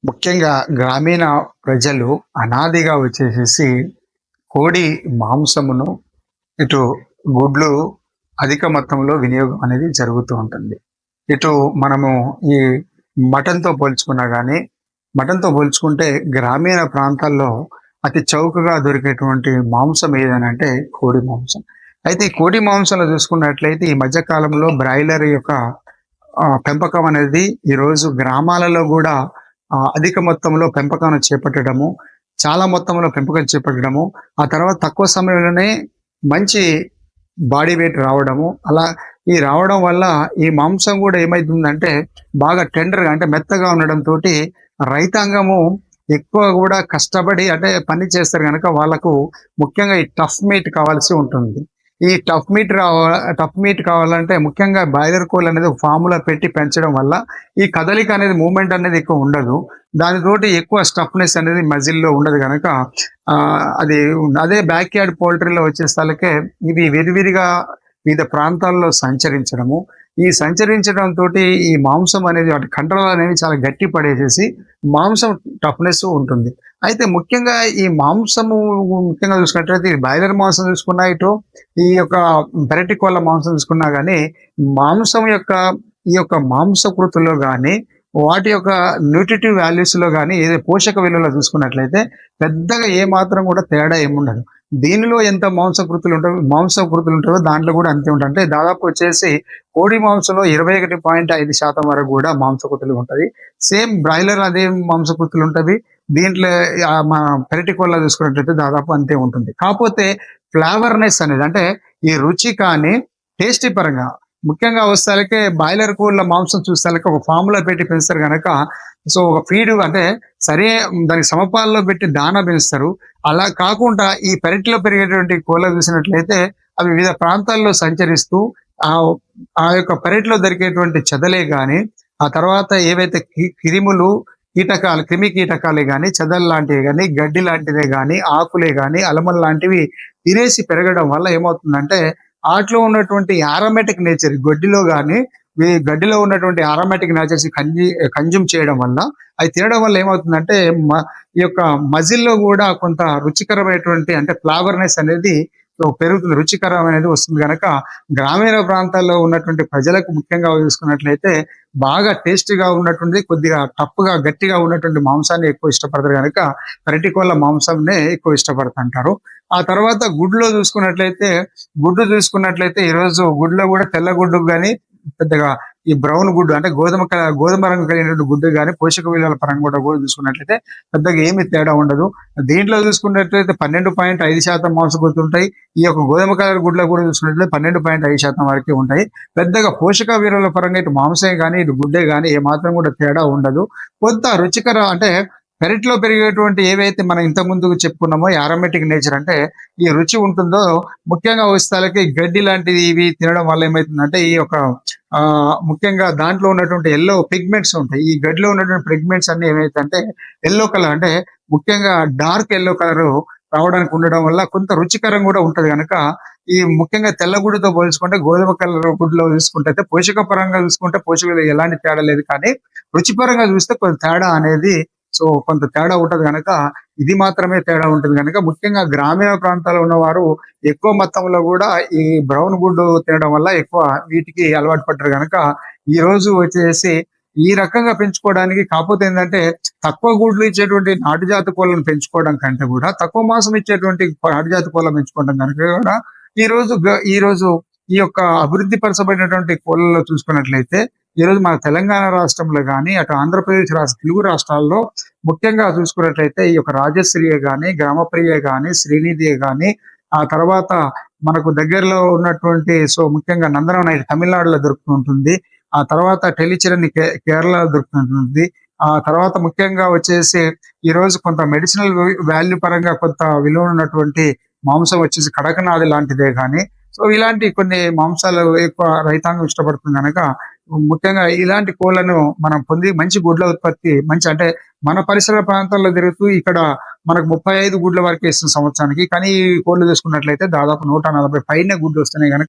ముఖ్యంగా గ్రామీణ ప్రజలు అనాదిగా వచ్చేసేసి కోడి మాంసమును, ఇటు గుడ్లు అధిక మొత్తంలో వినియోగం అనేది జరుగుతూ ఉంటుంది. ఇటు మనము ఈ మటన్‌తో పోల్చుకున్నా గానీ, మటన్‌తో పోల్చుకుంటే గ్రామీణ ప్రాంతాల్లో అతి చౌకగా దొరికేటువంటి మాంసం ఏదనంటే కోడి మాంసం. అయితే ఈ కోడి మాంసంలో చూసుకున్నట్లయితే ఈ మధ్య కాలంలో బ్రాయిలర్ యొక్క పెంపకం అనేది ఈరోజు గ్రామాలలో గూడా అధిక మొత్తంలో పెంపకాన్ని చేపట్టడము, చాలా మొత్తంలో పెంపకం చేపట్టడము, ఆ తర్వాత తక్కువ సమయంలోనే మంచి బాడీ వెయిట్ రావడము. అలా ఈ రావడం వల్ల ఈ మాంసం గూడా ఏమైతుందంటే బాగా టెండర్‌గా అంటే మెత్తగా ఉండడంతోటి రైతాంగము ఎక్కువ గూడా కష్టపడి అంటే పని చేస్తారు గనక వాళ్ళకు ముఖ్యంగా ఈ టఫ్ మీట్ కావాల్సి ఉంటుంది. ఈ టఫ్ మీట్ కావాలంటే ముఖ్యంగా బాయిలర్ కోళ్ళనేది ఒక ఫార్మ్‌లో పెట్టి పెంచడం వల్ల ఈ కదలిక అనేది మూవ్‌మెంట్ అనేది ఎక్కువ ఉండదు. దానితోటి ఎక్కువ స్టఫ్‌నెస్ అనేది మజిల్‌లో ఉండదు గనక అదే బ్యాక్ యార్డ్ పౌల్ట్రీలో వచ్చేసరికి ఇది విరివిరిగా వివిధ ప్రాంతాల్లో సంచరించడము. ఈ సంచరించడంతోటి ఈ మాంసం అనేది వాటి కండరాలు అనేవి చాలా గట్టి పడేసేసి మాంసం టఫ్‌నెస్ ఉంటుంది. అయితే ముఖ్యంగా ఈ మాంసము ముఖ్యంగా చూసుకున్నట్లయితే ఈ బాయిలర్ మాంసం చూసుకున్నా ఇటు ఈ యొక్క పెరటి కోళ్ళ మాంసం చూసుకున్నా గానీ మాంసం యొక్క ఈ యొక్క మాంసకృతుల్లో గానీ, వాటి యొక్క న్యూట్రిటివ్ వాల్యూస్‌లో గానీ, ఏదో పోషక విలువలో చూసుకున్నట్లయితే పెద్దగా ఏమాత్రం కూడా తేడా ఏముండదు. దీనిలో ఎంత మాంసకృతులుంటాయో దాంట్లో గూడా అంతే ఉంటాయి. అంటే దాదాపు వచ్చేసి కోడి మాంసంలో 21.5% వరకు గూడా మాంసకృతులు ఉంటది. సేమ్ బ్రాయిలర్ అదే మాంసకృతులుంటది. దీంట్లో మన పెరటి కోళ్ళలో చూసుకున్నట్లయితే దాదాపు అంతే ఉంటుంది. కాపోతే ఫ్లేవర్‌నెస్ అనేది అంటే ఈ రుచి కానీ, టేస్టీ పరంగా ముఖ్యంగా వస్తాలకే బాయిలర్ కోళ్ళ మాంసం చూస్తాలకే ఒక ఫార్మ్‌లో పెట్టి పెంచుతారు గనక, సో ఒక ఫీడ్ అంటే సరే దానికి సమపాల్లో పెట్టి దానా పెంచుతారు. అలా కాకుండా ఈ పెరట్లో పెరిగేటువంటి కోళ్ళ చూసినట్లయితే అవి వివిధ ప్రాంతాల్లో సంచరిస్తూ ఆహ్, ఆ యొక్క పెరట్లో దొరికేటువంటి చెదలే గాని, ఆ తర్వాత ఏవైతే క్రిములు, క్రిమి కీటకాలే గాని, చెదలు లాంటివి గాని, గడ్డి లాంటిదే గాని, ఆకులే గాని, అలమలు లాంటివి తినేసి పెరగడం వల్ల ఏమవుతుందంటే ఆటిలో ఉన్నటువంటి యారోమాటిక్ నేచర్ గడ్డిలో గాని, ఈ గడ్డిలో ఉన్నటువంటి యారోమాటిక్ నేచర్స్ కన్జ్యూమ్ చేయడం వల్ల, అయి తినడం వల్ల ఏమవుతుందంటే ఈ యొక్క మజిల్‌లో గూడా కొంత రుచికరమైనటువంటి అంటే ఫ్లేవర్‌నెస్ అనేది పెరుగుతుంది. రుచికరం అనేది వస్తుంది గనక గ్రామీణ ప్రాంతాల్లో ఉన్నటువంటి ప్రజలకు ముఖ్యంగా చూసుకున్నట్లయితే బాగా టేస్టీగా ఉన్నటువంటిది కొద్దిగా టఫ్‌గా, గట్టిగా ఉన్నటువంటి మాంసాన్ని ఎక్కువ ఇష్టపడతారు గనక పెరటి కోళ్ళ మాంసంనే ఎక్కువ ఇష్టపడుతుంటారు. ఆ తర్వాత గుడ్డు చూసుకున్నట్లయితే ఈరోజు గుడ్లో గూడా తెల్ల గుడ్డుకు గాని, పెద్దగా ఈ బ్రౌన్ గుడ్డు అంటే గోధుమ రంగు కలిగినటువంటి గుడ్డు గాని పోషక విలువల పరంగా కూడా చూసుకున్నట్లయితే పెద్దగా ఏమి తేడా ఉండదు. దీంట్లో చూసుకున్నట్లయితే 12.5% మాంసకృతులుంటాయి. ఈ యొక్క గోధుమ కలర్ గుడ్లో కూడా చూసుకున్నట్లయితే 12.5% వరకే ఉంటాయి. పెద్దగా పోషక విలువల పరంగా ఇటు మాంసమే గాని, ఇటు గుడ్డే గాని ఏమాత్రం కూడా తేడా ఉండదు. కొంత రుచికర అంటే పెరట్లో పెరిగేటువంటి ఏవైతే మనం ఇంతకుముందు చెప్పుకున్నామో యారోమాటిక్ నేచర్ అంటే ఈ రుచి ఉంటుందో ముఖ్యంగా వస్తాలకి గడ్డి లాంటివి ఇవి తినడం వల్ల ఏమైతుందంటే ఈ యొక్క ముఖ్యంగా దాంట్లో ఉన్నటువంటి యెల్లో పిగ్మెంట్స్ ఉంటాయి. ఈ గడ్డిలో ఉన్నటువంటి పిగ్మెంట్స్ అన్నీ ఏమైతాయంటే యెల్లో కలర్ అంటే ముఖ్యంగా డార్క్ యెల్లో కలరు రావడానికి ఉండడం వల్ల కొంత రుచికరంగా కూడా ఉంటది గనక, ఈ ముఖ్యంగా తెల్ల గుడ్డుతో పోల్చుకుంటే గోధుమ కలర్ గుడ్డులో చూసుకుంటే పోషక పరంగా చూసుకుంటే పోషక విలువ ఎలాంటి తేడా లేదు. కానీ రుచిపరంగా చూస్తే కొంత తేడా అనేది కొంత తేడా ఉంటది గనక, ఇది మాత్రమే తేడా ఉంటుంది గనక ముఖ్యంగా గ్రామీణ ప్రాంతాల్లో ఉన్నవారు ఎక్కువ మొత్తంలో గూడా ఈ బ్రౌన్ గుడ్డు తినడం వల్ల ఎక్కువ వీటికి అలవాటు పడ్డారు గనక, ఈ రోజు వచ్చేసి ఈ రకంగా పెంచుకోవడానికి కాపోతే ఏందంటే తక్కువ గుడ్లు ఇచ్చేటువంటి నాటు జాతి కోళ్ళను పెంచుకోవడం కంటే గూడా తక్కువ మాంసం ఇచ్చేటువంటి నాటు జాతి కోళ్ళను పెంచుకోవడం కనుక కూడా ఈ రోజు ఈ యొక్క అభివృద్ధి పరచబడినటువంటి కోళ్ళలో చూసుకున్నట్లయితే ఈరోజు మన తెలంగాణ రాష్ట్రంలో గాని, అటు ఆంధ్రప్రదేశ్ తెలుగు రాష్ట్రాల్లో ముఖ్యంగా చూసుకున్నట్లయితే ఈ యొక్క రాజశ్రీయే గాని, గ్రామప్రియే గాని, శ్రీనిధియే గాని, ఆ తర్వాత మనకు దగ్గరలో ఉన్నటువంటి ముఖ్యంగా నందనం నైట్ తమిళనాడులో దొరుకుతుంటుంది. ఆ తర్వాత టెలిచిరన్ కేరళలో దొరుకుతుంటుంది. ఆ తర్వాత ముఖ్యంగా వచ్చేసి ఈరోజు కొంత మెడిసినల్ వాల్యూ పరంగా కొంత విలువ ఉన్నటువంటి మాంసం వచ్చేసి కడకనాథ్ లాంటిదే గాని, ఇలాంటి కొన్ని మాంసాలు ఎక్కువ రైతాంగం ఇష్టపడుతుంది గనక ముఖ్యంగా ఇలాంటి కోళ్ళను మనం పొంది మంచి గుడ్ల ఉత్పత్తి అంటే మన పరిసర ప్రాంతాల్లో తిరుగుతూ ఇక్కడ మనకు 35 గుడ్ల వరకే ఇస్తుంది సంవత్సరానికి. కానీ ఈ కోళ్ళు చూసుకున్నట్లయితే దాదాపు 140 పైనే గుడ్లు వస్తున్నాయి గనక